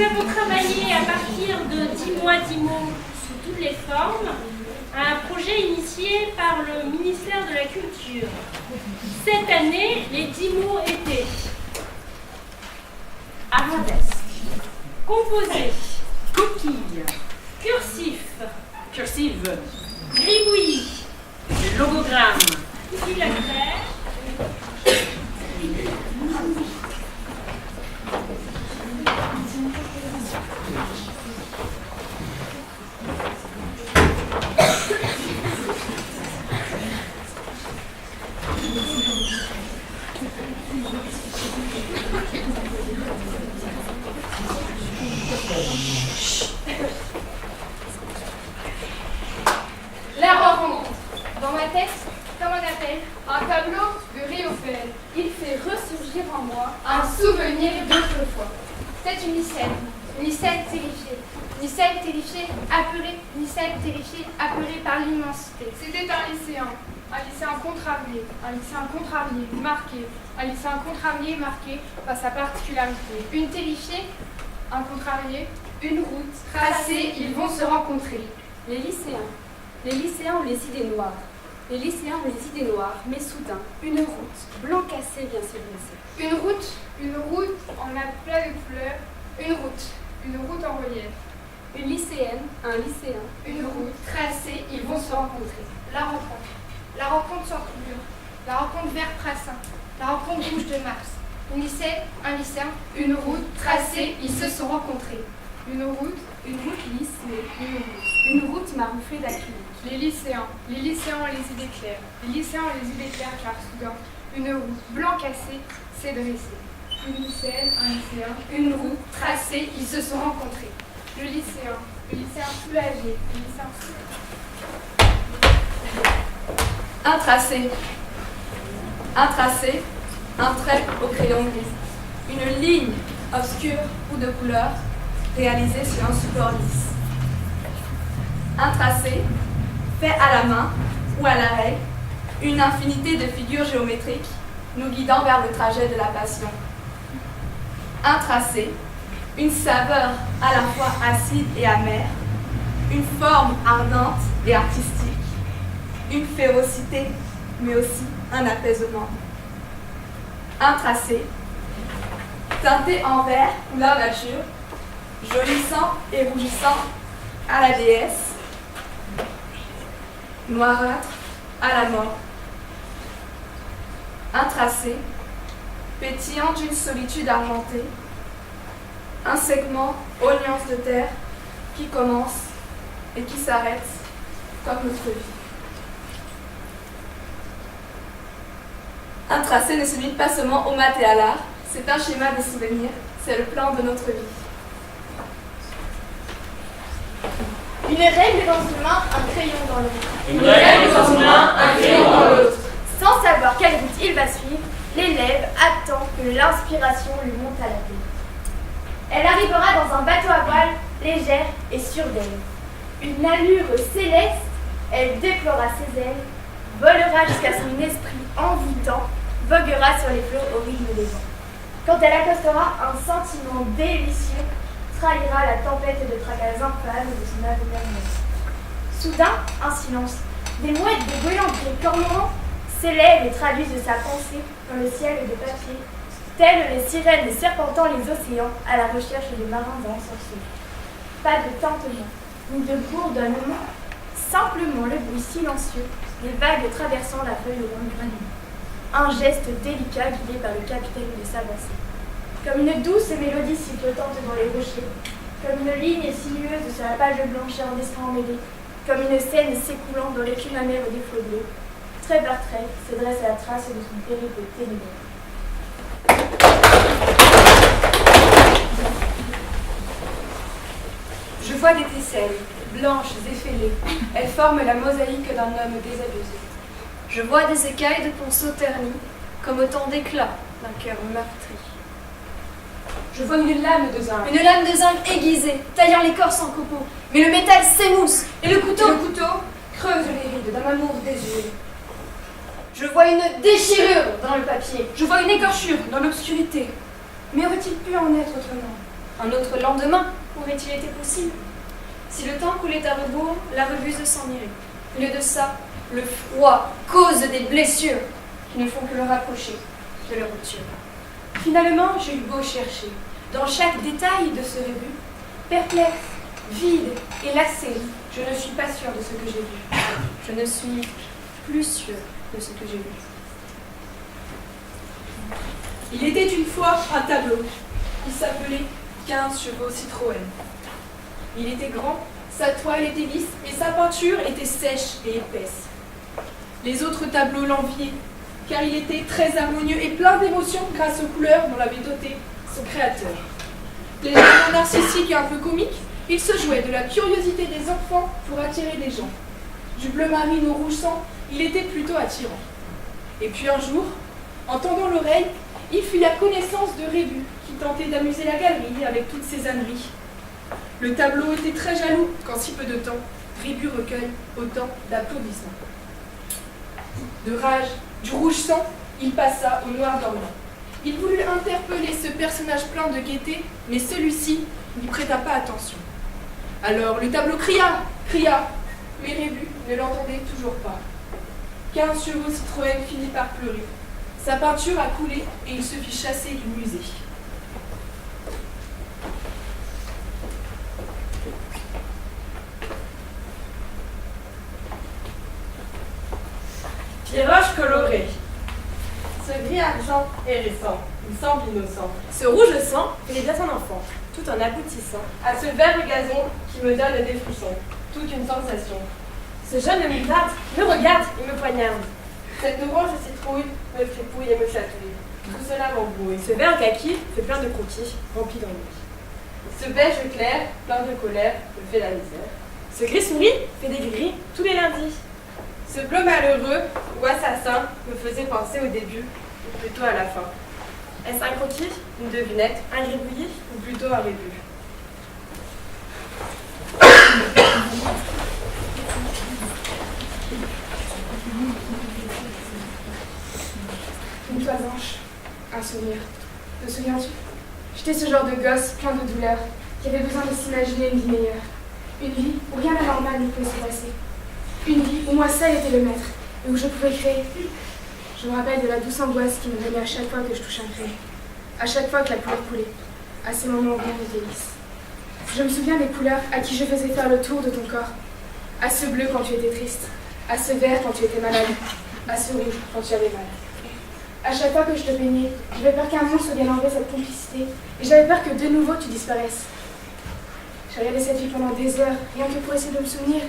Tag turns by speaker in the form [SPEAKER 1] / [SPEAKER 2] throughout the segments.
[SPEAKER 1] nous avons travaillé à partir de 10 mois, 10 mots sous toutes les formes, à un projet initié par le ministère de la Culture. Cette année, les 10 mots étaient arabesque, composé,
[SPEAKER 2] coquille,
[SPEAKER 1] cursive,
[SPEAKER 2] gribouillis, logogramme,
[SPEAKER 1] phylactère,
[SPEAKER 3] La rencontre. Dans ma tête, comme on appelle, un tableau de Réophèle. Il fait ressurgir en moi un souvenir d'autrefois. C'est une lycéenne terrifiée, apeurée par l'immensité. C'était un lycéen contrarié, marqué par sa particularité. Une terrifiée, un contrarié, une route tracée, ils vont se rencontrer.
[SPEAKER 4] Les lycéens ont les idées noires. Mais soudain, une route blanc cassé vient se dresser.
[SPEAKER 3] Une route en aplat de couleurs, une route en relief.
[SPEAKER 4] Une lycéenne, un lycéen.
[SPEAKER 3] Une route tracée, ils vont se rencontrer. La rencontre centre-mur, la rencontre vers Prassin, la rencontre Bouche de Mars. Une lycéenne, un lycéen, une route tracée, ils se sont rencontrés. Une route lisse, mais
[SPEAKER 4] Une route marouflée d'acrylique.
[SPEAKER 3] Les lycéens ont les idées claires, car soudain, une route blanc cassé s'est dressée. Une lycéenne, un lycéen, une route tracée, ils se sont rencontrés. Le lycéen soulagé,
[SPEAKER 4] Un tracé, un trait au crayon gris. Une ligne obscure ou de couleur réalisée sur un support lisse. Un tracé, fait à la main ou à l'arrêt, une infinité de figures géométriques nous guidant vers le trajet de la passion. Un tracé, une saveur à la fois acide et amère, une forme ardente et artistique, une férocité, mais aussi un apaisement. Un tracé, teinté en vert couleur nature, jaunissant et rougissant à la déesse, noirâtre à la mort. Un tracé, pétillant d'une solitude argentée, un segment aux nuances de terre qui commence et qui s'arrête comme notre vie. Un tracé ne se limite pas seulement au mat et à l'art, c'est un schéma des souvenirs, c'est le plan de notre vie.
[SPEAKER 3] Une règle dans une main, un crayon dans l'autre.
[SPEAKER 2] une règle dans une main, un crayon dans l'autre.
[SPEAKER 5] Sans savoir quelle route il va suivre, l'élève attend que l'inspiration lui monte à la tête. Elle arrivera dans un bateau à voile, légère et sûre d'elle. Une allure céleste, elle déploiera ses ailes, volera jusqu'à son esprit envoûtant, voguera sur les flots au rythme des vents. Quand elle accostera, un sentiment délicieux trahira la tempête de tracas infâmes de son avenir. Soudain, un silence. Des mouettes, des goélands, des cormorans s'élèvent et traduisent sa pensée dans le ciel de papier, telles les sirènes serpentant les océans à la recherche des marins ensorcelés. Pas de tintement, ni de bourdonnement, simplement le bruit silencieux des vagues traversant la feuille ronde granit. Un geste délicat guidé par le capitaine de s'avancer. Comme une douce mélodie sifflotante dans les rochers, comme une ligne sinueuse sur la page blanche en dessin emmêlé, comme une scène s'écoulant dans l'écume amère des flots bleus, trait par trait se dresse la trace de son périple ténébreux.
[SPEAKER 4] Je vois des tesselles, blanches et fêlées, elles forment la mosaïque d'un homme désabusé.
[SPEAKER 5] Je vois des écailles de ponceau ternis, comme autant d'éclats d'un cœur meurtri.
[SPEAKER 4] Je vois une lame de zinc.
[SPEAKER 5] Une lame de zinc aiguisée, taillant l'écorce en copeaux, mais le métal s'émousse, et le couteau
[SPEAKER 4] creuse les rides d'un amour désolé.
[SPEAKER 5] Je vois une déchirure dans le papier.
[SPEAKER 4] Je vois une écorchure dans l'obscurité. Mais aurait-il pu en être autrement? Un autre lendemain aurait-il été possible? Si le temps coulait à rebours, la revue s'en irait. Au lieu de ça, le froid cause des blessures qui ne font que le rapprocher de la rupture. Finalement, j'ai eu beau chercher dans chaque détail de ce rébut, perplexe, vide et lassé, je ne suis pas sûre de ce que j'ai vu. Je ne suis plus sûre de ce que j'ai vu.
[SPEAKER 6] Il était une fois un tableau qui s'appelait 15 chevaux Citroën. Il était grand, sa toile était lisse et sa peinture était sèche et épaisse. Les autres tableaux l'enviaient, car il était très harmonieux et plein d'émotions grâce aux couleurs dont l'avait doté son créateur. Légèrement narcissique et un peu comique, il se jouait de la curiosité des enfants pour attirer les gens. Du bleu marine au rouge sang, il était plutôt attirant. Et puis un jour, en tendant l'oreille, il fit la connaissance de Rébus, qui tentait d'amuser la galerie avec toutes ses âneries. Le tableau était très jaloux qu'en si peu de temps, Rébus recueille autant d'applaudissements. De rage, du rouge sang, il passa au noir dormant. Il voulut interpeller ce personnage plein de gaieté, mais celui-ci n'y prêta pas attention. Alors le tableau cria, mais Rébus ne l'entendait toujours pas. 15 chevaux Citroën finit par pleurer. Sa peinture a coulé et il se fit chasser du musée.
[SPEAKER 2] Pierroche coloré. Ce gris argent est récent, il semble innocent. Ce rouge sang fait bien son enfant, tout en aboutissant à ce vert gazon qui me donne des frissons, toute une sensation. Ce jeune moutarde me regarde et me poignarde. Cette orange citrouille me fripouille et me chatouille. Tout cela m'embrouille. Ce vert kaki fait plein de croquis, rempli d'ennui. Ce beige clair, plein de colère, me fait la misère. Ce gris souris fait des gris tous les lundis. Ce bleu malheureux ou assassin me faisait penser au début, ou plutôt à la fin. Est-ce un croquis, une devinette, un gribouillis, ou plutôt un rébut?
[SPEAKER 3] Une toile blanche, un souvenir. Te souviens-tu? J'étais ce genre de gosse plein de douleur, qui avait besoin de s'imaginer une vie meilleure. Une vie où rien d'anormal ne pouvait se passer. Une vie où moi seule étais le maître, et où je pouvais créer. Je me rappelle de la douce angoisse qui me venait à chaque fois que je touchais un crayon. À chaque fois que la couleur coulait. À ces moments où rien n'était lisse. Je me souviens des couleurs à qui je faisais faire le tour de ton corps. À ce bleu quand tu étais triste. À ce vert quand tu étais malade. À ce rouge quand tu avais mal. À chaque fois que je te peignais, j'avais peur qu'un monstre vienne enlever cette complicité, et j'avais peur que de nouveau tu disparaisses. J'ai regardé cette vie pendant des heures, rien que pour essayer de me souvenir,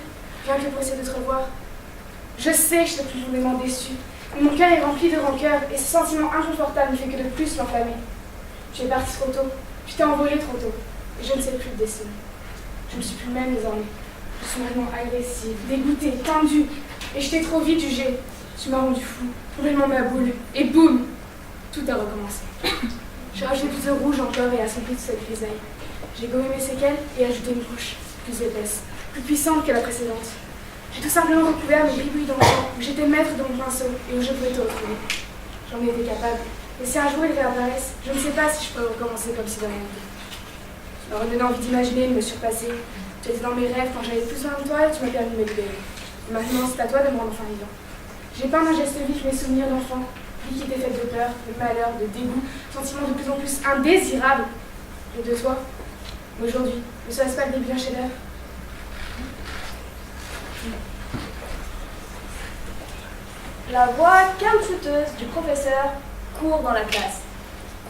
[SPEAKER 3] rien que pour essayer de te revoir. Je sais que je t'ai profondément déçu, mais mon cœur est rempli de rancœur, et ce sentiment inconfortable ne fait que de plus l'enflammer. Tu es parti trop tôt, tu t'es envolé trop tôt, et je ne sais plus te dessiner. Je ne suis plus même désormais. Je suis maintenant agressive, dégoûtée, tendue, et je t'ai trop vite jugée. Tu m'as rendu fou, complètement ma boule, et boum, tout a recommencé. J'ai rajouté plus de rouge encore et assombri toute cette grisaille. J'ai gommé mes séquelles et ajouté une couche plus épaisse, plus puissante que la précédente. J'ai tout simplement recouvert mes gribouilles d'enfant, où j'étais maître de mon pinceau et où je pouvais te retrouver. J'en ai été capable, et si un jour ils réapparaissent, je ne sais pas si je pourrais recommencer comme si de rien n'était. Tu m'as redonné envie d'imaginer, de me surpasser. Tu étais dans mes rêves quand j'avais plus besoin de toi et tu m'as permis de me libérer. Et maintenant, c'est à toi de me rendre enfin vivant. J'ai peint d'un geste vif mes souvenirs d'enfant, vie qui était faite de peur, de malheur, de dégoût, sentiments de plus en plus indésirables. Et de toi, aujourd'hui, ne serait-ce pas le début d'un chef-d'œuvre?
[SPEAKER 5] La voix calme-chuteuse du professeur court dans la classe,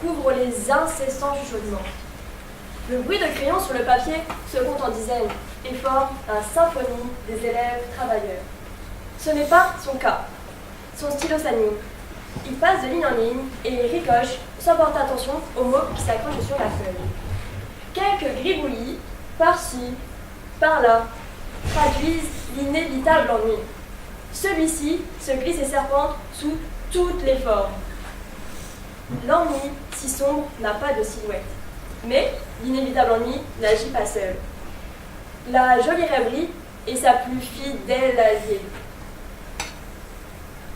[SPEAKER 5] couvre les incessants chuchotements. Le bruit de crayon sur le papier se compte en dizaines et forme un symphonie des élèves travailleurs. Ce n'est pas son cas. Son stylo s'anime. Il passe de ligne en ligne et ricoche sans porter attention aux mots qui s'accrochent sur la feuille. Quelques gribouillis, par-ci, par-là, traduisent l'inévitable ennui. Celui-ci se glisse et serpente sous toutes les formes. L'ennui, si sombre, n'a pas de silhouette. Mais l'inévitable ennui n'agit pas seul. La jolie rêverie est sa plus fidèle alliée.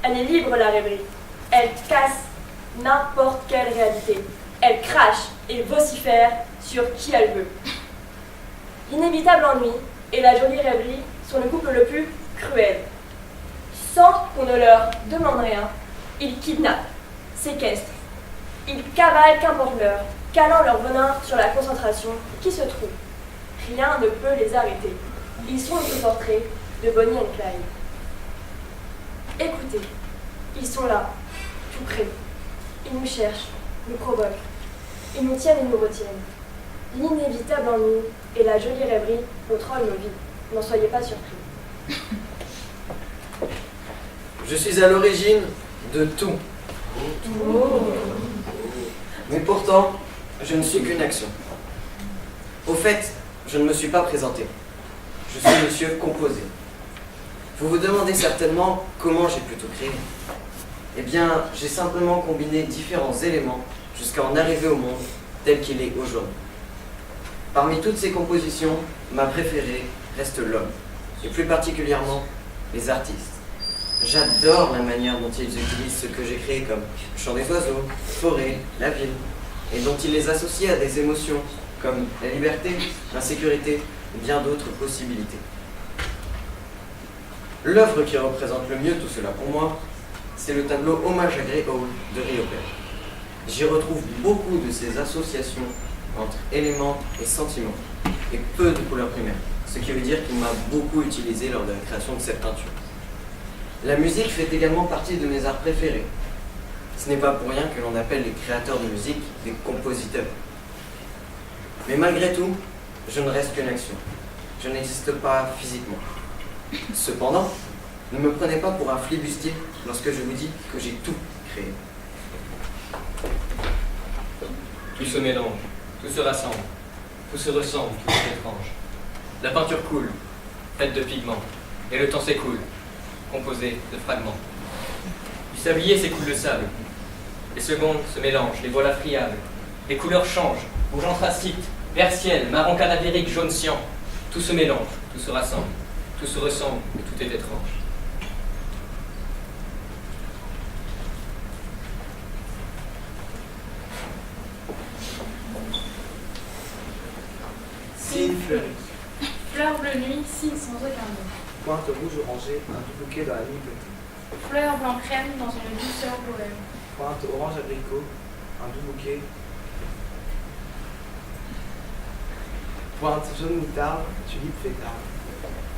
[SPEAKER 5] Elle est libre, la rêverie. Elle casse n'importe quelle réalité.
[SPEAKER 7] elle crache et vocifère sur qui elle veut. L'inévitable ennui et la jolie rêverie sont le couple le plus cruel. Sans qu'on ne leur demande rien, ils kidnappent, séquestrent, ils cavalent qu'importe l'heure, calant leur venin sur la concentration qui se trouve. Rien ne peut les arrêter. Ils sont le portrait de Bonnie and Clyde. Écoutez, ils sont là, tout près. Ils nous cherchent, nous provoquent. Ils nous tiennent et nous retiennent. L'inévitable ennui et la jolie rêverie contrôlent nos vies. N'en soyez pas surpris.
[SPEAKER 8] Je suis à l'origine de tout. Mais pourtant, je ne suis qu'une action. Au fait, je ne me suis pas présenté. Je suis Monsieur Composé. Vous vous demandez certainement comment j'ai pu tout créer. Eh bien, j'ai simplement combiné différents éléments jusqu'à en arriver au monde tel qu'il est aujourd'hui. Parmi toutes ces compositions, ma préférée reste l'homme, et plus particulièrement les artistes. J'adore la manière dont ils utilisent ce que j'ai créé comme le chant des oiseaux, forêt, la ville, et dont ils les associent à des émotions comme la liberté, l'insécurité et bien d'autres possibilités. L'œuvre qui représente le mieux tout cela pour moi, c'est le tableau Hommage à Grey Hall de Riopelle. J'y retrouve beaucoup de ces associations entre éléments et sentiments, et peu de couleurs primaires, ce qui veut dire qu'il m'a beaucoup utilisé lors de la création de cette peinture. La musique fait également partie de mes arts préférés. Ce n'est pas pour rien que l'on appelle les créateurs de musique des compositeurs. Mais malgré tout, je ne reste qu'une action. Je n'existe pas physiquement. Cependant, ne me prenez pas pour un flibustier lorsque je vous dis que j'ai tout créé.
[SPEAKER 9] Tout se mélange, tout se rassemble, tout se ressemble, tout est étrange. La peinture coule, faite de pigments, et le temps s'écoule, composé de fragments. Du sablier s'écoule le sable, les secondes se mélangent, les voilà friables, les couleurs changent, rouge anthracite, vert ciel, marron cadavérique, jaune cyan. Tout se mélange, tout se rassemble, tout se ressemble, et tout est étrange.
[SPEAKER 10] Signe fleuri.
[SPEAKER 1] Fleur bleue nuit, signe sans aucun nom.
[SPEAKER 10] Pointe rouge orangée, un doux bouquet dans la nuit bleutée.
[SPEAKER 1] Fleur blanc crème dans une douceur bohème.
[SPEAKER 10] Pointe orange abricot, un doux bouquet. Pointe jaune moutarde, tulipe fêtarde.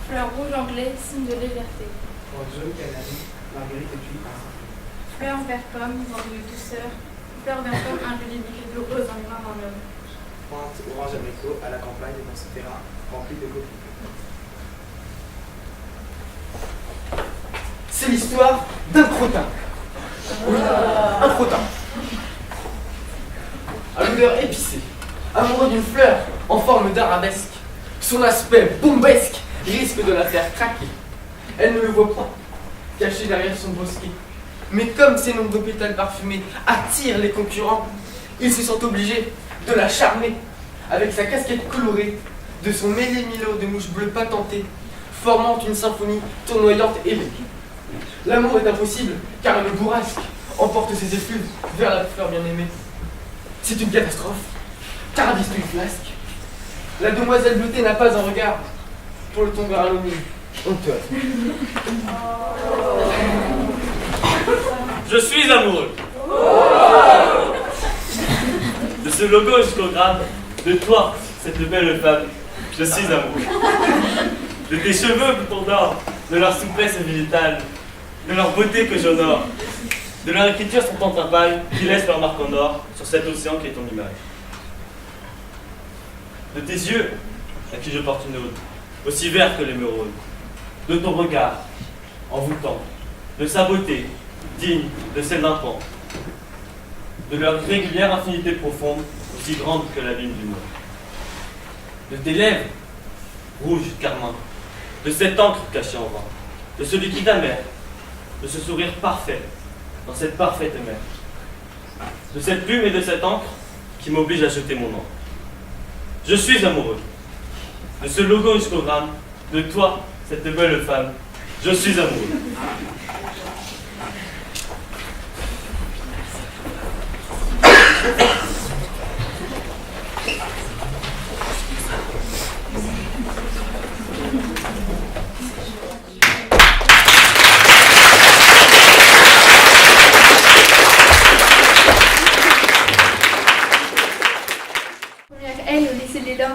[SPEAKER 1] Fleur rouge anglais, signe de légèreté.
[SPEAKER 10] Pointe jaune cannelle, marguerite et tulipe à
[SPEAKER 1] Fleur vert pomme dans une douceur. Fleur vert pomme, un joli bouquet de roses dans les mains d'un homme.
[SPEAKER 10] Pointe orange abricot à la campagne dans ce terrain rempli de coquelicots.
[SPEAKER 11] C'est l'histoire d'un crottin. Oui, un crottin. À l'odeur épicée, amoureux d'une fleur en forme d'arabesque. Son aspect bombesque risque de la faire craquer. Elle ne le voit point, caché derrière son bosquet. Mais comme ses nombreux pétales parfumés attirent les concurrents, il se sent obligé de la charmer avec sa casquette colorée, de son méli-milo de mouches bleues patentées, formant une symphonie tournoyante et ailée. L'amour est impossible, car une bourrasque emporte ses effluves vers la fleur bien-aimée. C'est une catastrophe, car avise une flasque. La demoiselle bleutée n'a pas un regard pour le tombeur anonyme. Honteux.
[SPEAKER 12] Je suis amoureux. De ce logo jusqu'au grade, de toi, cette belle femme, je suis amoureux. De tes cheveux pour d'or, de leur souplesse végétale, de leur beauté que j'honore, de leur écriture sur ton pâle qui laisse leur marque en or sur cet océan qui est ton image. De tes yeux, à qui je porte une ode, aussi vert que l'émeraude, de ton regard, envoûtant, de sa beauté, digne de celle d'un pan, de leur régulière infinité profonde, aussi grande que l'abîme du monde. De tes lèvres, rouges carmin, de cette encre cachée en vin, de ce liquide amer, de ce sourire parfait, dans cette parfaite mer, de cette plume et de cette encre qui m'oblige à jeter mon encre. Je suis amoureux. De ce logo jusqu'au gramme, de toi, cette belle femme, je suis amoureux.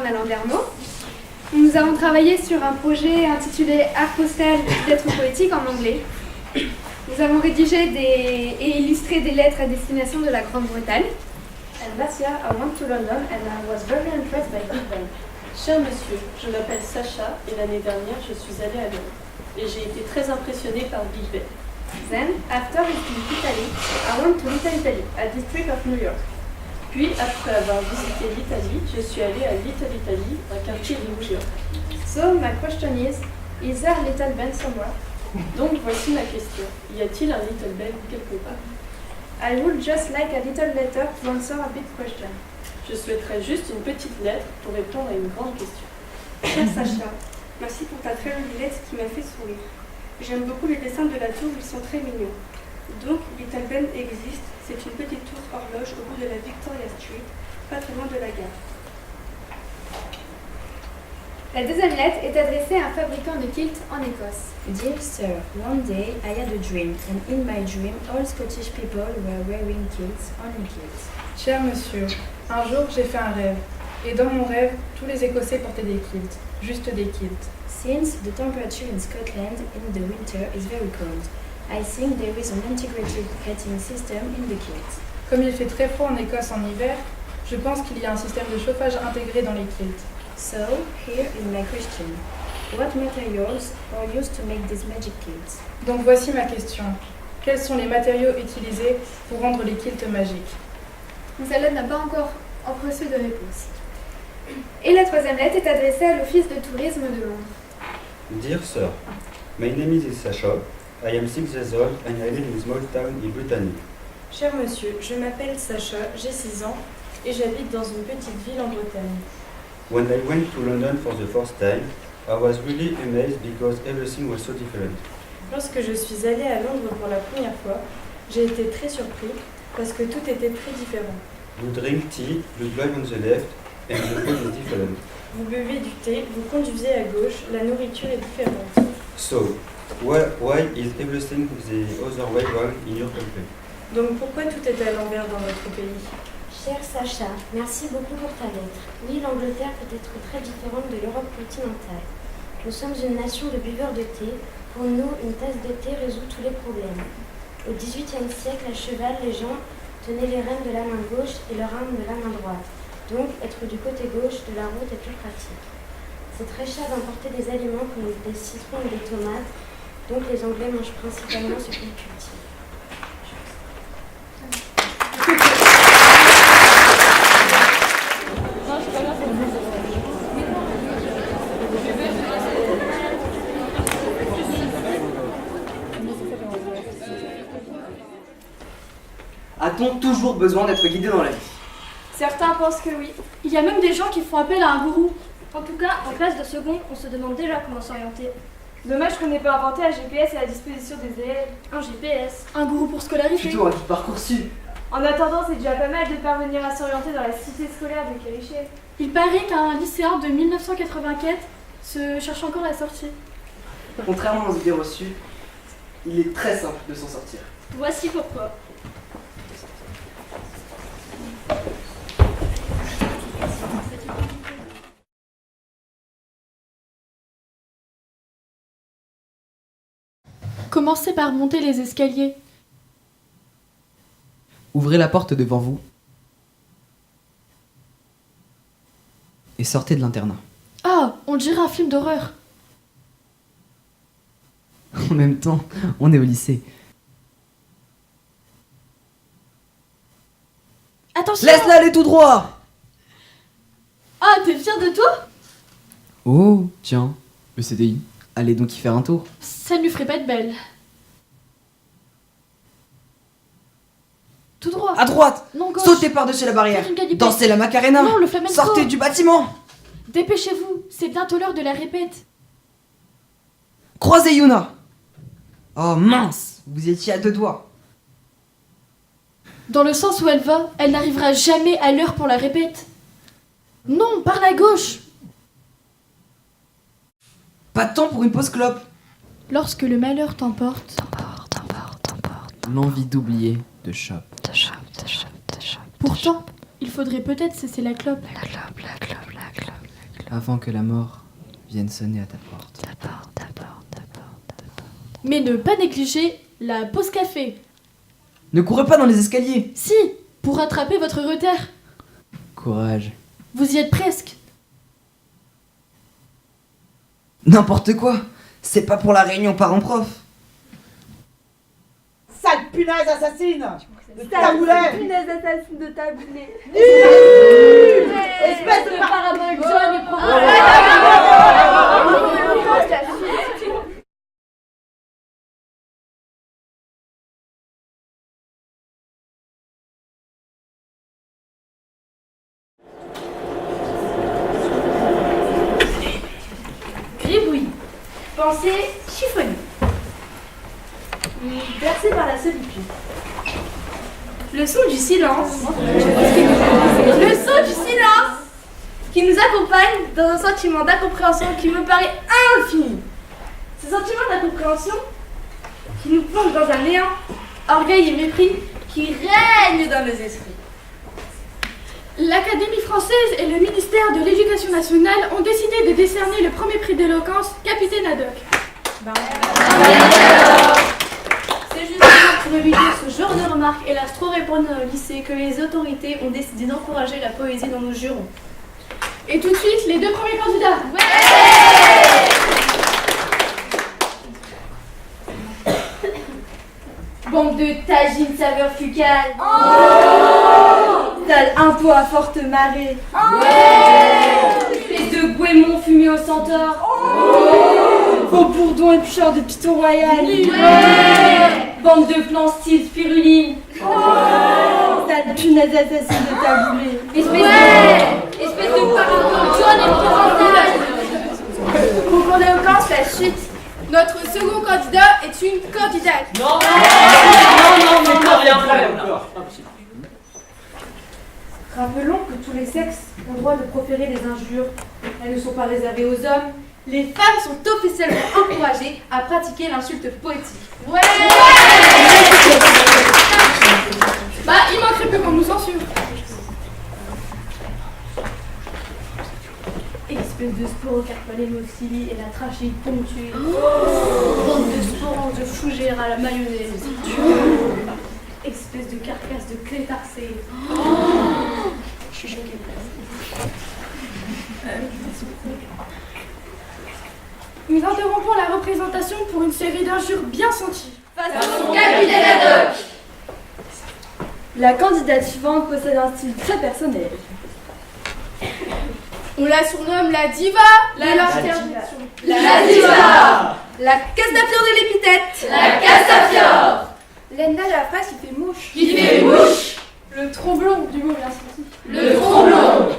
[SPEAKER 13] Bernard Landerneau. Nous avons travaillé sur un projet intitulé Art postal, lettres poétiques en anglais. Nous avons rédigé et illustré des lettres à destination de la Grande-Bretagne.
[SPEAKER 5] And last year I went to London and I was very impressed by Big Ben.
[SPEAKER 2] Cher monsieur, je m'appelle Sacha et l'année dernière je suis allée à Londres et j'ai été très impressionnée par Big Ben.
[SPEAKER 13] Then, after visiting Italy, I went to Little Italy, a district of New York.
[SPEAKER 2] Puis, après avoir visité l'Italie, je suis allée à Little Italy, un quartier de New York.
[SPEAKER 13] So, my question is there a Little Ben somewhere?
[SPEAKER 2] Donc, voici ma question. Y a-t-il un Little Ben quelque part?
[SPEAKER 13] I would just like a little letter to answer a big question.
[SPEAKER 2] Je souhaiterais juste une petite lettre pour répondre à une grande question.
[SPEAKER 13] Cher Sacha, merci pour ta très jolie lettre qui m'a fait sourire. J'aime beaucoup les dessins de la tour, ils sont très mignons. Donc, Little Ben existe, c'est une petite tour horloge au bout de la Victoria Street, pas très loin de la gare. La deuxième lettre est adressée à un fabricant de kilts en Écosse.
[SPEAKER 14] Dear sir, one day I had a dream, and in my dream all Scottish people were wearing kilts, only kilts.
[SPEAKER 15] Cher monsieur, un jour j'ai fait un rêve, et dans mon rêve, tous les Écossais portaient des kilts, juste des kilts.
[SPEAKER 14] Since the temperature in Scotland in the winter is very cold, I think there is an integrated heating system in the kilts.
[SPEAKER 15] Comme il fait très froid en Écosse en hiver, je pense qu'il y a un système de chauffage intégré dans les kilts.
[SPEAKER 14] So, here is my question. What materials are used to make these magic kilts?
[SPEAKER 15] Donc voici ma question. Quels sont les matériaux utilisés pour rendre les kilts magiques?
[SPEAKER 13] Cette lettre n'a pas encore reçu de réponse. Et la troisième lettre est adressée à l'Office de tourisme de Londres.
[SPEAKER 16] Dear sir, my name is Sacha. I am 6 years old and I live in a small town in Brittany.
[SPEAKER 17] Cher monsieur, je m'appelle Sacha, j'ai 6 ans et j'habite dans une petite ville en Bretagne.
[SPEAKER 16] When I went to London for the first time, I was really amazed because everything was so different.
[SPEAKER 17] Lorsque je suis allée à Londres pour la première fois, j'ai été très surpris parce que tout était très différent.
[SPEAKER 16] You drink tea, you drive on the left, and the food is different.
[SPEAKER 17] Vous buvez du thé, vous conduisez à gauche, la nourriture est différente.
[SPEAKER 16] So, why is everything the other way around in your country?
[SPEAKER 17] Donc pourquoi tout est à l'envers dans votre pays?
[SPEAKER 14] Cher Sacha, merci beaucoup pour ta lettre. Oui, l'Angleterre peut être très différente de l'Europe continentale. Nous sommes une nation de buveurs de thé. Pour nous, une tasse de thé résout tous les problèmes. Au XVIIIe siècle, à cheval, les gens tenaient les rênes de la main gauche et leurs armes de la main droite. Donc, être du côté gauche de la route est plus pratique. C'est très cher d'importer des aliments comme des citrons ou des tomates. Donc, les Anglais mangent principalement ce qu'ils cultivent.
[SPEAKER 18] A-t-on toujours besoin d'être guidé dans la vie?
[SPEAKER 19] Certains pensent que oui. Il y a même des gens qui font appel à un gourou. En tout cas, en classe de seconde, on se demande déjà comment s'orienter.
[SPEAKER 2] Dommage qu'on n'ait pas inventé un GPS à la disposition des élèves.
[SPEAKER 19] Un GPS, un gourou pour scolariser.
[SPEAKER 18] Plutôt un guide Parcoursup.
[SPEAKER 2] En attendant, c'est déjà pas mal de parvenir à s'orienter dans la cité scolaire de Kérisché.
[SPEAKER 19] Il paraît qu'un lycéen de 1984 se cherche encore la sortie.
[SPEAKER 18] Contrairement aux idées reçues, il est très simple de s'en sortir.
[SPEAKER 19] Voici pourquoi. Commencez par monter les escaliers.
[SPEAKER 20] Ouvrez la porte devant vous et sortez de l'internat.
[SPEAKER 19] Ah, on dirait un film d'horreur.
[SPEAKER 20] En même temps, on est au lycée.
[SPEAKER 19] Attention!
[SPEAKER 20] Laisse-la aller tout droit!
[SPEAKER 19] Ah, t'es fier de toi?
[SPEAKER 20] Oh, tiens, le CDI. Allez donc y faire un tour.
[SPEAKER 19] Ça ne lui ferait pas de belle. Tout droit.
[SPEAKER 20] À droite.
[SPEAKER 19] Non, gauche.
[SPEAKER 20] Sautez par-dessus la barrière. Dansez la Macarena.
[SPEAKER 19] Non, le flamenco.
[SPEAKER 20] Sortez du bâtiment.
[SPEAKER 19] Dépêchez-vous, c'est bientôt l'heure de la répète.
[SPEAKER 20] Croisez Yuna. Oh mince, vous étiez à 2 doigts.
[SPEAKER 19] Dans le sens où elle va, elle n'arrivera jamais à l'heure pour la répète. Non, par la gauche.
[SPEAKER 20] Pas de temps pour une pause clope.
[SPEAKER 19] Lorsque le malheur t'emporte.
[SPEAKER 20] L'envie d'oublier de Chop.
[SPEAKER 19] Pourtant, il faudrait peut-être cesser la clope.
[SPEAKER 20] avant que la mort vienne sonner à ta porte.
[SPEAKER 19] Mais ne pas négliger la pause café.
[SPEAKER 20] Ne courez pas dans les escaliers.
[SPEAKER 19] Si, pour rattraper votre retard.
[SPEAKER 20] Courage.
[SPEAKER 19] Vous y êtes presque.
[SPEAKER 20] N'importe quoi. C'est pas pour la réunion parents-prof.
[SPEAKER 21] Sale punaise assassine de
[SPEAKER 5] Sale
[SPEAKER 21] taboulet.
[SPEAKER 5] punaise assassine de taboulet.
[SPEAKER 21] Espèce de
[SPEAKER 5] parabole
[SPEAKER 21] jaune
[SPEAKER 5] et
[SPEAKER 19] Gribouille.
[SPEAKER 5] Pensée chiffonnée. Bercée par la solitude. Le son du silence. Le son du silence qui nous accompagne dans un sentiment d'incompréhension qui me paraît infini. Ce sentiment d'incompréhension qui nous plonge dans un néant, orgueil et mépris qui règne dans nos esprits.
[SPEAKER 3] L'Académie française et le ministère de l'Éducation nationale ont décidé de décerner le premier prix d'éloquence Capitaine Haddock.
[SPEAKER 13] C'est justement pour éviter ce genre de remarques, hélas trop répandues dans le lycée, que les autorités ont décidé d'encourager la poésie dans nos jurons.
[SPEAKER 3] Et tout de suite, les deux premiers candidats.
[SPEAKER 5] Bande de tagines saveur fucale. Sale impôt à forte marée. Espèce de goémon fumé au centaure. Faux bourdon éplucheur de piton royal. Bande de plans style spiruline. Sale punaise assassine de taboulet. Espèce de parabole jaune épouvantable.
[SPEAKER 3] Concours d'éloquence, la suite. Notre second candidat est une candidate.
[SPEAKER 11] Non,
[SPEAKER 5] Rappelons que tous les sexes ont le droit de proférer des injures. Elles ne sont pas réservées aux hommes. Les femmes sont officiellement encouragées à pratiquer l'insulte poétique.
[SPEAKER 3] Bah, il manquerait plus qu'on nous censure.
[SPEAKER 13] Espèce de sporocarpalémophilie et la trachée ponctuée. Bande de sporans de fougères à la mayonnaise. Espèce de carcasse de clétarcée. Je suis choquée.
[SPEAKER 3] Nous interrompons la représentation pour une série d'injures bien senties.
[SPEAKER 5] Capitaine Haddock. La candidate suivante possède un style très personnel.
[SPEAKER 3] On la surnomme la diva
[SPEAKER 5] La
[SPEAKER 3] l'interdiction.
[SPEAKER 5] La diva. La Castafiore de l'épithète.
[SPEAKER 3] La Castafiore.
[SPEAKER 5] L'Enda de la phrase qui fait mouche.
[SPEAKER 3] Qui fait mouche.
[SPEAKER 5] Le tromblon du mot bien senti.
[SPEAKER 3] Le tromblon.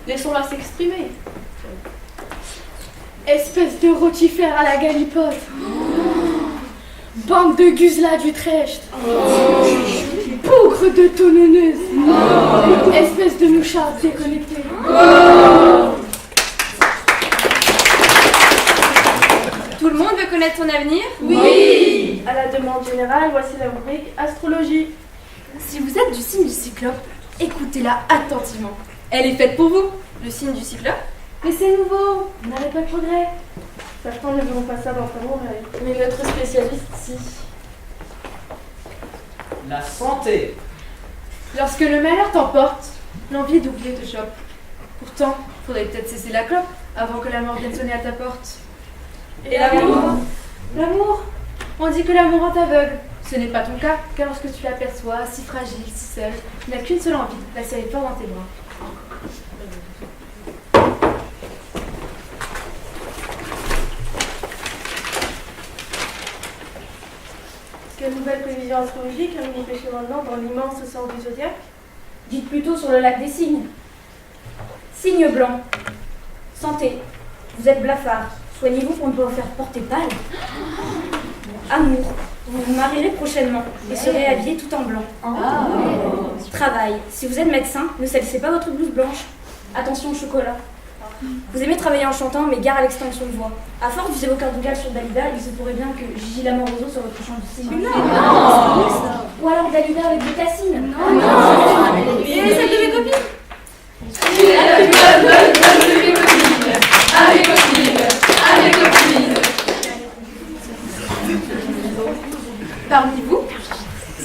[SPEAKER 13] Laissons-la s'exprimer.
[SPEAKER 3] Espèce de rotifère à la galipote. Bande de guzelas d'Utrecht. Bougre de tonnonneuse. Espèce de mouchard déconnecté.
[SPEAKER 5] Tout le monde veut connaître son avenir?
[SPEAKER 3] Oui.
[SPEAKER 13] À la demande générale, voici la rubrique astrologie.
[SPEAKER 5] Si vous êtes du signe du cyclope, écoutez-la attentivement. Elle est faite pour vous, le signe du cyclope.
[SPEAKER 13] Mais c'est nouveau, on n'arrête pas le progrès. Certains ne verront pas ça dans ta oreille.
[SPEAKER 5] Mais notre spécialiste, si.
[SPEAKER 11] La santé.
[SPEAKER 5] Lorsque le malheur t'emporte, l'envie d'oublier te chope. Pourtant, faudrait peut-être cesser la clope avant que la mort vienne sonner à ta porte. Et l'amour? L'amour? On dit que l'amour rend aveugle. Ce n'est pas ton cas, car lorsque tu l'aperçois, si fragile, si seule, tu n'as qu'une seule envie, la serrer fort dans tes bras.
[SPEAKER 13] Quelle nouvelle prévision astrologique avez-vous pêché maintenant dans l'immense océan du zodiaque?
[SPEAKER 5] Dites plutôt sur le lac des cygnes. Cygne blanc. Santé. Vous êtes blafard. Soignez-vous pour ne pas vous faire porter pâle. Amour. Vous vous marierez prochainement et serez habillé tout en blanc. Travail. Si vous êtes médecin, ne salissez pas votre blouse blanche. Attention au chocolat. Vous aimez travailler en chantant, mais gare à l'extinction de voix. À force d'user vos cartes vocales sur Dalida, il se pourrait bien que Gigi Lamoroso soit votre chant du cygne. Ou alors Dalida avec des Cassines. Et celle de mes copines.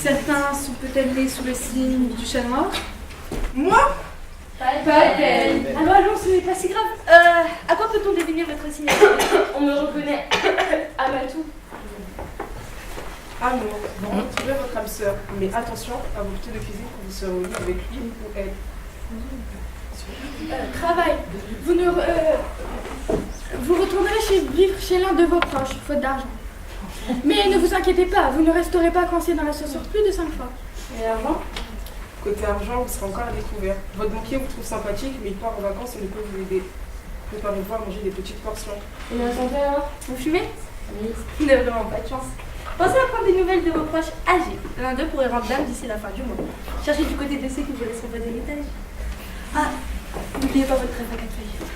[SPEAKER 13] Certains sont peut-être nés sous le signe du chat noir.
[SPEAKER 2] Moi?
[SPEAKER 5] Pas elle.
[SPEAKER 19] Allons, ce n'est pas si grave. À quoi peut-on définir votre signe?
[SPEAKER 5] On me reconnaît. Amatou.
[SPEAKER 2] Amour, vous retrouvez votre âme sœur, mais attention à vos outils de cuisine quand vous serez au lit avec lui ou elle.
[SPEAKER 19] Travail. Vous retournerez vivre chez l'un de vos proches, faute d'argent. Mais ne vous inquiétez pas, vous ne resterez pas coincé dans l'ascenseur plus de 5 fois.
[SPEAKER 2] Et argent? Côté argent, vous serez encore à découvert. Votre banquier vous trouve sympathique, mais il part en vacances et ne peut vous aider. Préparez-vous à manger des petites portions.
[SPEAKER 5] Et la santé alors?
[SPEAKER 19] Vous fumez?
[SPEAKER 5] Oui.
[SPEAKER 19] Vous n'avez vraiment pas de chance. Pensez à prendre des nouvelles de vos proches âgés. L'un d'eux pourrait rendre dame d'ici la fin du mois. Cherchez du côté de ceux qui vous laisseront pas d'héritage. Ah, n'oubliez pas votre trèfle à 4 feuilles.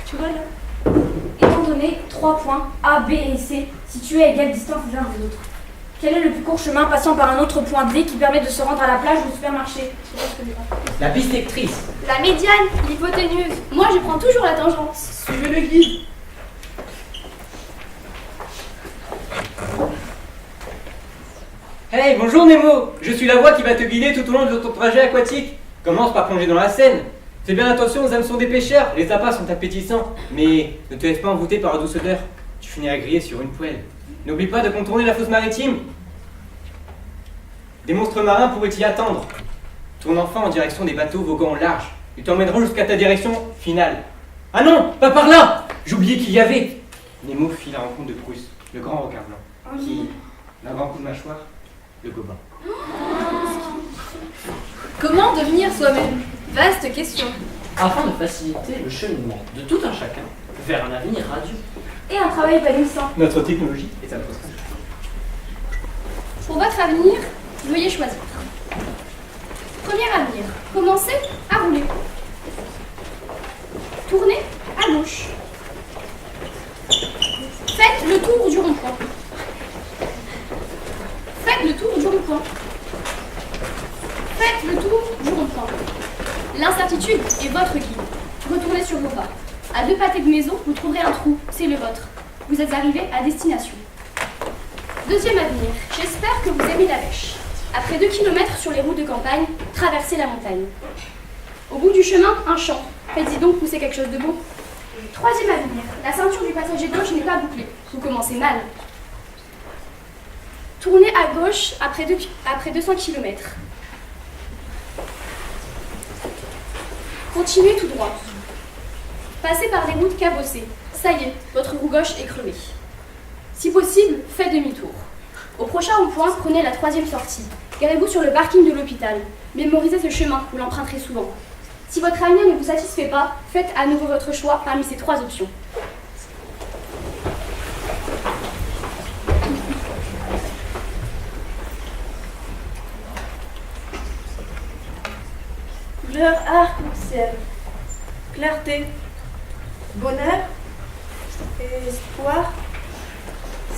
[SPEAKER 19] Tu vois là?
[SPEAKER 5] Étant donné 3 points A, B et C situés à égale distance les uns des autres, quel est le plus court chemin passant par un autre point D qui permet de se rendre à la plage ou au supermarché?
[SPEAKER 4] La bisectrice.
[SPEAKER 19] La médiane, l'hypoténuse. Moi, je prends toujours la tangente.
[SPEAKER 2] Suivez le guide.
[SPEAKER 4] Hey, bonjour Nemo. Je suis la voix qui va te guider tout au long de ton trajet aquatique. Commence par plonger dans la Seine. Fais bien attention aux hameçons des pêcheurs. Les appâts sont appétissants. Mais ne te laisse pas envoûter par la douce odeur. Tu finiras grillé sur une poêle. N'oublie pas de contourner la fosse maritime. Des monstres marins pourraient t'y attendre. Tourne enfin en direction des bateaux voguant au large. Ils t'emmèneront jusqu'à ta direction finale. Ah non, pas par là. J'oubliais qu'il y avait. Nemo fit la rencontre de Bruce, le grand requin blanc, qui, d'un grand coup de mâchoire, le gobin.
[SPEAKER 19] Comment devenir soi-même? Vaste question.
[SPEAKER 22] Afin de faciliter le cheminement de tout un chacun vers un avenir radieux.
[SPEAKER 5] Et un travail épanouissant.
[SPEAKER 4] Notre technologie est à votre service.
[SPEAKER 19] Pour votre avenir, veuillez choisir. Premier avenir, commencez à rouler. Tournez à gauche. Faites le tour du rond-point. Faites le tour du rond-point. Faites le tour du rond-point. L'incertitude est votre guide. Retournez sur vos pas. À 2 pâtés de maison, vous trouverez un trou. C'est le vôtre. Vous êtes arrivé à destination. Deuxième avenir. J'espère que vous aimez la pêche. Après 2 kilomètres sur les routes de campagne, traversez la montagne. Au bout du chemin, un champ. Faites-y donc pousser quelque chose de beau. Troisième avenir. La ceinture du passager gauche n'est pas bouclée. Vous commencez mal. Tournez à gauche après 200 km. Continuez tout droit. Passez par des routes cabossées. Ça y est, votre roue gauche est crevée. Si possible, faites demi-tour. Au prochain rond-point, prenez la 3e sortie. Garez-vous sur le parking de l'hôpital. Mémorisez ce chemin, vous l'emprunterez souvent. Si votre avenir ne vous satisfait pas, faites à nouveau votre choix parmi ces 3 options.
[SPEAKER 17] Couleur arc-en-ciel, clarté, bonheur et espoir.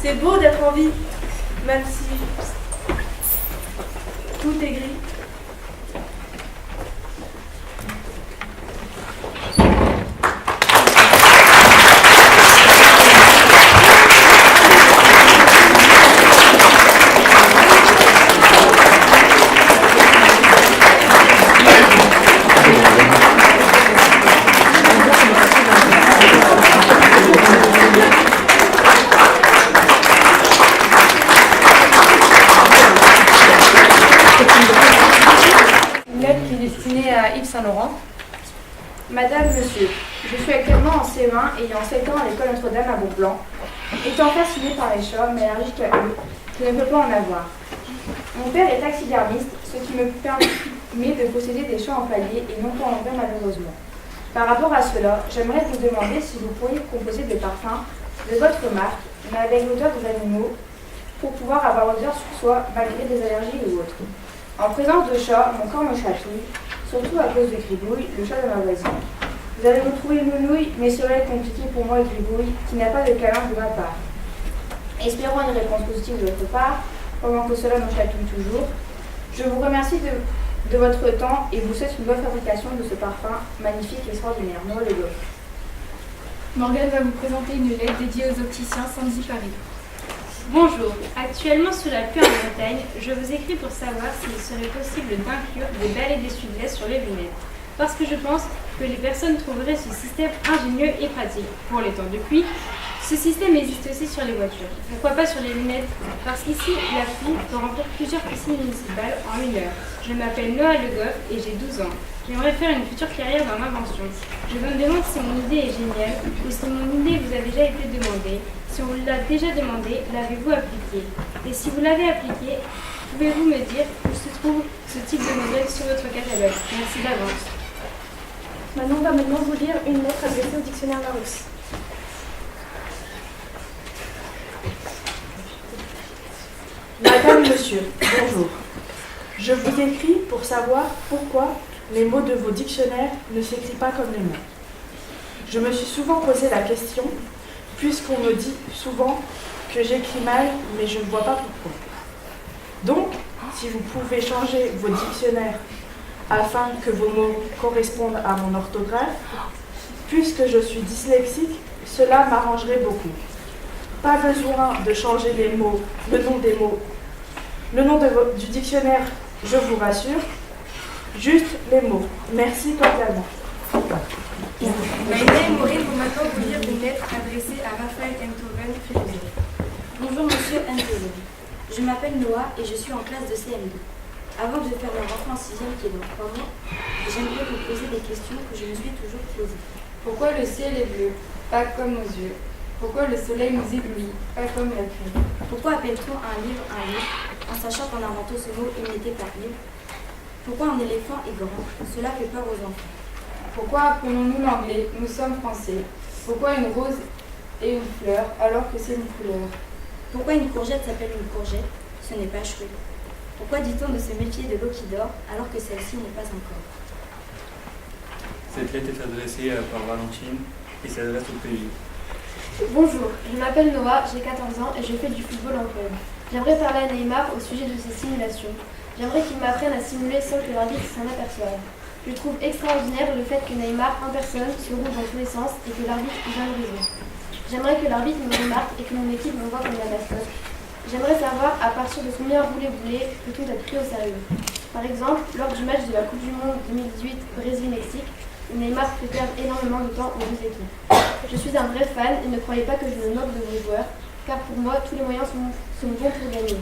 [SPEAKER 17] C'est beau d'être en vie, même si tout est gris.
[SPEAKER 23] Saint-Laurent. Madame, monsieur, je suis actuellement en CE1 ayant 7 ans à l'école Notre-Dame à Beauplan. Étant fasciné par les chats, mais allergique à eux, je ne peux pas en avoir. Mon père est taxidermiste, ce qui me permet de posséder des chats en palier et non pas en verre malheureusement. Par rapport à cela, j'aimerais vous demander si vous pourriez composer des parfums de votre marque, mais avec l'odeur des animaux, pour pouvoir avoir l'odeur sur soi malgré des allergies ou autres. En présence de chats, mon corps me chatouille, surtout à cause de Gribouille, le chat de ma voisine. Vous allez me trouver Nounouille, mais cela est compliqué pour moi et Gribouille, qui n'a pas de câlin de ma part. Espérons une réponse positive de votre part, pendant que cela me chatouille toujours. Je vous remercie de votre temps et vous souhaite une bonne fabrication de ce parfum magnifique et extraordinaire. Noël le Goff.
[SPEAKER 3] Morgane va vous présenter une lettre dédiée aux opticiens Sandy Paris.
[SPEAKER 6] Bonjour, actuellement sous la pluie en Bretagne, je vous écris pour savoir s'il serait possible d'inclure des balais d'essuie-glace sur les lunettes. Parce que je pense que les personnes trouveraient ce système ingénieux et pratique. Pour les temps de pluie, ce système existe aussi sur les voitures. Pourquoi pas sur les lunettes? Parce qu'ici, la pluie peut remplir plusieurs piscines municipales en 1 heure. Je m'appelle Noah Le Goff et j'ai 12 ans. J'aimerais faire une future carrière dans l'invention. Je me demande si mon idée est géniale ou si mon idée vous a déjà été demandée. Si on vous l'a déjà demandé, l'avez-vous appliqué? Et si vous l'avez appliqué, pouvez-vous me dire où se trouve ce type de modèle sur votre catalogue? Merci d'avance.
[SPEAKER 5] Manon va maintenant vous lire une lettre adressée au dictionnaire Larousse.
[SPEAKER 7] Madame, monsieur, bonjour. Je vous écris pour savoir pourquoi les mots de vos dictionnaires ne s'écrivent pas comme les miens. Je me suis souvent posé la question, puisqu'on me dit souvent que j'écris mal, mais je ne vois pas pourquoi. Donc, si vous pouvez changer vos dictionnaires afin que vos mots correspondent à mon orthographe, puisque je suis dyslexique, cela m'arrangerait beaucoup. Pas besoin de changer les mots, le nom des mots, le nom du dictionnaire, je vous rassure, juste les mots. Merci cordialement.
[SPEAKER 23] Maïna et Maureen vont maintenant vous lire une lettre adressée à Raphaël Enthoven, philosophe.
[SPEAKER 8] Bonjour Monsieur Enthoven. Je m'appelle Noah et je suis en classe de CM2. Avant de faire ma rentrée en 6e qui est dans 3 mois, j'aimerais vous poser des questions que je me suis toujours posées.
[SPEAKER 23] Pourquoi le ciel est bleu, pas comme nos yeux? Pourquoi le soleil nous éblouit, pas comme la pluie?
[SPEAKER 8] Pourquoi appelle-t-on un livre, en sachant qu'en inventant ce mot, il n'était pas livre? Pourquoi un éléphant est grand? Cela fait peur aux enfants.
[SPEAKER 23] Pourquoi apprenons-nous l'anglais? Nous sommes français. Pourquoi une rose est une fleur alors que c'est une couleur?
[SPEAKER 8] Pourquoi une courgette s'appelle une courgette? Ce n'est pas chouette. Pourquoi dit-on de se méfier de l'eau qui dort alors que celle-ci n'est pas encore?
[SPEAKER 24] Cette lettre est adressée par Valentine et s'adresse au PJ.
[SPEAKER 25] Bonjour, je m'appelle Noah, j'ai 14 ans et je fais du football en club. J'aimerais parler à Neymar au sujet de ses simulations. J'aimerais qu'il m'apprenne à simuler sans que l'arbitre s'en aperçoive. Je trouve extraordinaire le fait que Neymar, en personne, se roule dans tous les sens et que l'arbitre ait jamais raison. J'aimerais que l'arbitre me remarque et que mon équipe me voit comme la mascotte. J'aimerais savoir à partir de combien roulé peut-on être pris au sérieux. Par exemple, lors du match de la Coupe du Monde 2018 Brésil-Mexique, Neymar fait perdre énormément de temps aux deux équipes. Je suis un vrai fan et ne croyez pas que je me moque de vos joueurs, car pour moi, tous les moyens sont bons pour gagner.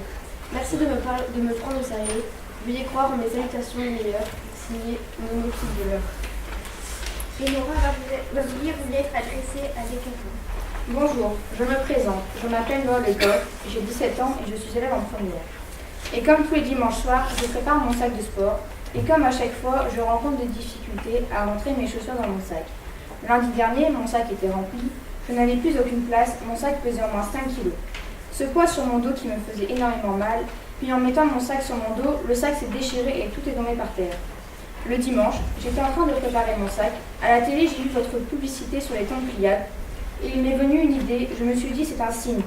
[SPEAKER 25] Merci de me prendre au sérieux. Veuillez croire en mes salutations les meilleures. Signé Momo Footballeur.
[SPEAKER 5] Et Nora va vous lire une lettre adressée à quelqu'un.
[SPEAKER 23] Bonjour, je me présente. Je m'appelle Noah Le Goff, j'ai 17 ans et je suis élève en première. Et comme tous les dimanches soirs, je prépare mon sac de sport. Et comme à chaque fois, je rencontre des difficultés à rentrer mes chaussures dans mon sac. Lundi dernier, mon sac était rempli. Je n'avais plus aucune place, mon sac pesait au moins 5 kilos. Ce poids sur mon dos qui me faisait énormément mal, puis en mettant mon sac sur mon dos, le sac s'est déchiré et tout est tombé par terre. Le dimanche, j'étais en train de préparer mon sac. À la télé, j'ai vu votre publicité sur les tentes pliables. Et il m'est venu une idée, je me suis dit c'est un signe.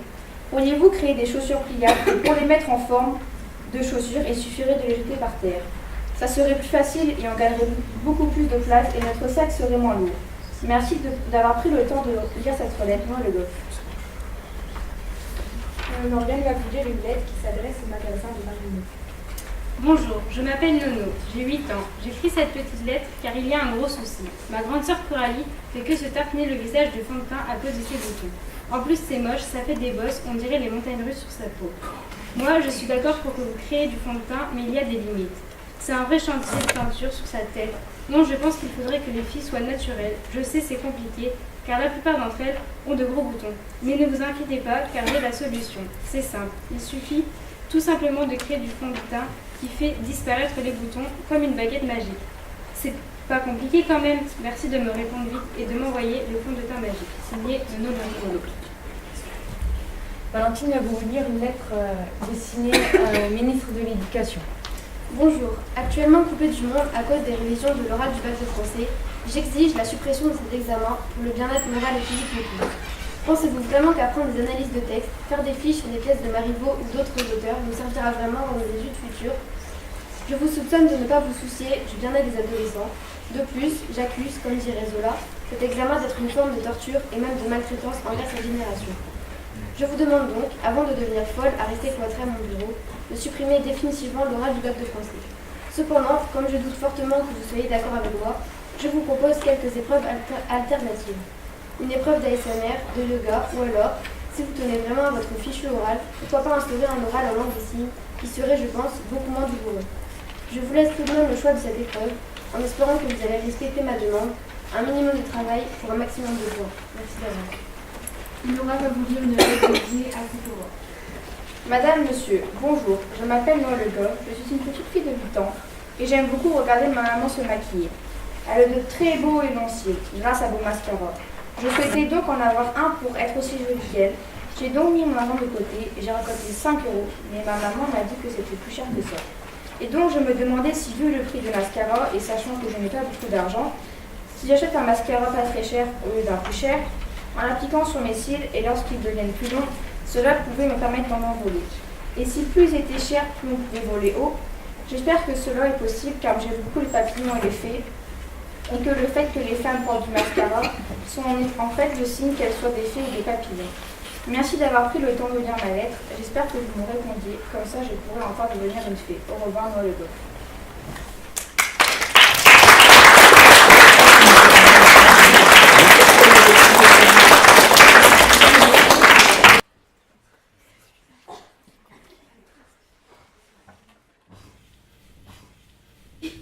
[SPEAKER 23] Pourriez-vous créer des chaussures pliables et pour les mettre en forme de chaussures, il suffirait de les jeter par terre. Ça serait plus facile et on gagnerait beaucoup plus de place et notre sac serait moins lourd. Merci d'avoir pris le temps de lire cette lettre, moi le Goff. Morgane va vous lire une lettre qui s'adresse au magasin de Marino.
[SPEAKER 1] Bonjour, je m'appelle Nono, j'ai 8 ans. J'écris cette petite lettre car il y a un gros souci. Ma grande sœur Coralie fait que se tartiner le visage de fond de teint à cause de ses boutons. En plus c'est moche, ça fait des bosses, on dirait les montagnes russes sur sa peau. Moi je suis d'accord pour que vous créez du fond de teint, mais il y a des limites. C'est un vrai chantier de peinture sur sa tête. Non, je pense qu'il faudrait que les filles soient naturelles. Je sais c'est compliqué car la plupart d'entre elles ont de gros boutons. Mais ne vous inquiétez pas car j'ai la solution. C'est simple, il suffit tout simplement de créer du fond de teint qui fait disparaître les boutons comme une baguette magique. C'est pas compliqué quand même. Merci de me répondre vite et de m'envoyer le fond de teint magique. Signé Nono Bernardo.
[SPEAKER 23] Valentine va vous lire une lettre destinée au ministre de l'Éducation.
[SPEAKER 25] Bonjour. Actuellement coupé du monde à cause des révisions de l'oral du bac de français, j'exige la suppression de cet examen pour le bien-être moral et physique de tous. Pensez-vous vraiment qu'apprendre des analyses de texte, faire des fiches sur des pièces de Marivaux ou d'autres auteurs nous servira vraiment dans nos études futures? Je vous soupçonne de ne pas vous soucier du bien-être des adolescents. De plus, j'accuse, comme dirait Zola, cet examen d'être une forme de torture et même de maltraitance envers cette génération. Je vous demande donc, avant de devenir folle à rester cloîtrée à mon bureau, de supprimer définitivement l'oral du bac de français. Cependant, comme je doute fortement que vous soyez d'accord avec moi, je vous propose quelques épreuves alternatives. Une épreuve d'ASMR, de yoga, ou alors, si vous tenez vraiment à votre fichu oral, pourquoi pas instaurer un oral en langue des signes, qui serait, je pense, beaucoup moins douloureux. Je vous laisse tout de même le choix de cette épreuve, en espérant que vous allez respecter ma demande, un minimum de travail pour un maximum de points. Merci d'avance.
[SPEAKER 23] Laura va vous lire une lettre dédiée à Couture. Madame, monsieur, bonjour, je m'appelle Noah Le Goff, je suis une petite fille de 8 ans et j'aime beaucoup regarder ma maman se maquiller. Elle a de très beaux énonciers grâce à vos mascaras. Je souhaitais donc en avoir un pour être aussi jolie qu'elle. J'ai donc mis mon argent de côté et j'ai récolté 5 €, mais ma maman m'a dit que c'était plus cher que ça. Et donc je me demandais si, vu le prix de mascara et sachant que je n'ai pas beaucoup d'argent, si j'achète un mascara pas très cher au lieu d'un plus cher, en l'appliquant sur mes cils et lorsqu'ils deviennent plus longs, cela pouvait me permettre d'en envoler. Et si plus ils étaient chers, plus on pouvait voler haut. J'espère que cela est possible car j'aime beaucoup les papillons et les fées, et que le fait que les femmes portent du mascara sont en fait le signe qu'elles soient des fées ou des papillons. Merci d'avoir pris le temps de lire ma lettre. J'espère que vous me répondiez, comme ça je pourrai enfin devenir une fée. Au revoir, Noah Le Goff.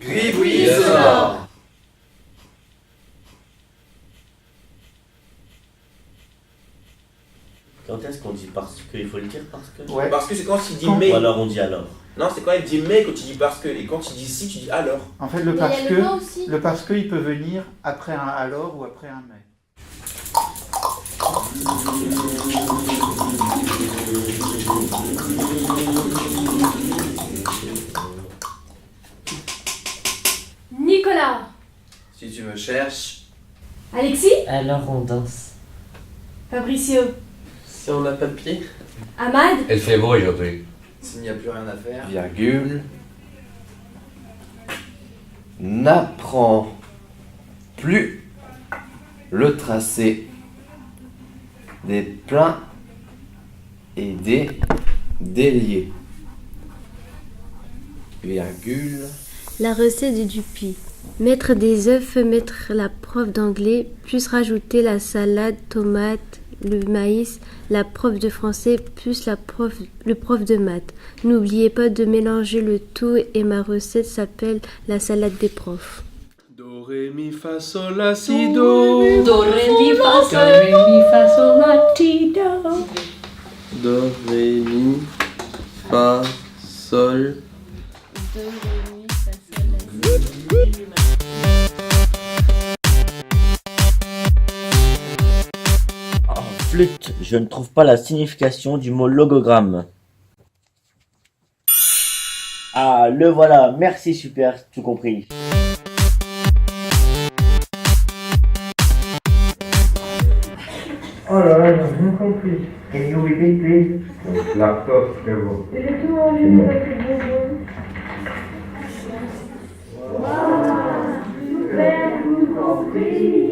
[SPEAKER 9] Gribouille.
[SPEAKER 10] Quand est-ce qu'on dit parce que? Il faut le dire parce que?
[SPEAKER 9] Ouais. Parce que c'est quand il dit mais.
[SPEAKER 10] Ou alors on dit alors.
[SPEAKER 9] Non, c'est quand il dit mais quand tu dis parce que. Et quand tu dis si, tu dis alors.
[SPEAKER 21] En fait, le parce que, il peut venir après un alors ou après un mais.
[SPEAKER 1] Nicolas.
[SPEAKER 9] Si tu me cherches.
[SPEAKER 1] Alexis.
[SPEAKER 10] Alors on danse.
[SPEAKER 1] Fabricio.
[SPEAKER 11] Si on n'a pas de pied.
[SPEAKER 1] Ahmad.
[SPEAKER 12] Elle fait beau aujourd'hui.
[SPEAKER 9] S'il n'y a plus rien à faire.
[SPEAKER 12] Virgule. N'apprends plus le tracé des pleins et des déliés. Virgule.
[SPEAKER 14] La recette du Dupuis. Mettre des œufs, mettre la prof d'anglais, plus rajouter la salade, tomate, le maïs, la prof de français, plus le prof de maths. N'oubliez pas de mélanger le tout et ma recette s'appelle la salade des profs.
[SPEAKER 15] Do, ré, mi, fa, sol, la, si, do.
[SPEAKER 16] Do, ré, mi, fa, sol, ré, mi, fa, sol, la, ti, do.
[SPEAKER 15] Do, ré, mi, fa, sol.
[SPEAKER 16] Do, ré, mi, fa, sol, la, si, do.
[SPEAKER 10] Flûte, je ne trouve pas la signification du mot logogramme. Ah, le voilà, merci, super, tout compris.
[SPEAKER 26] Oh là là, j'ai rien compris. Can you repeat, please?
[SPEAKER 27] Donc, la prof, c'est bon.
[SPEAKER 26] Et j'ai tout envie de passer bonjour. Super, tout compris.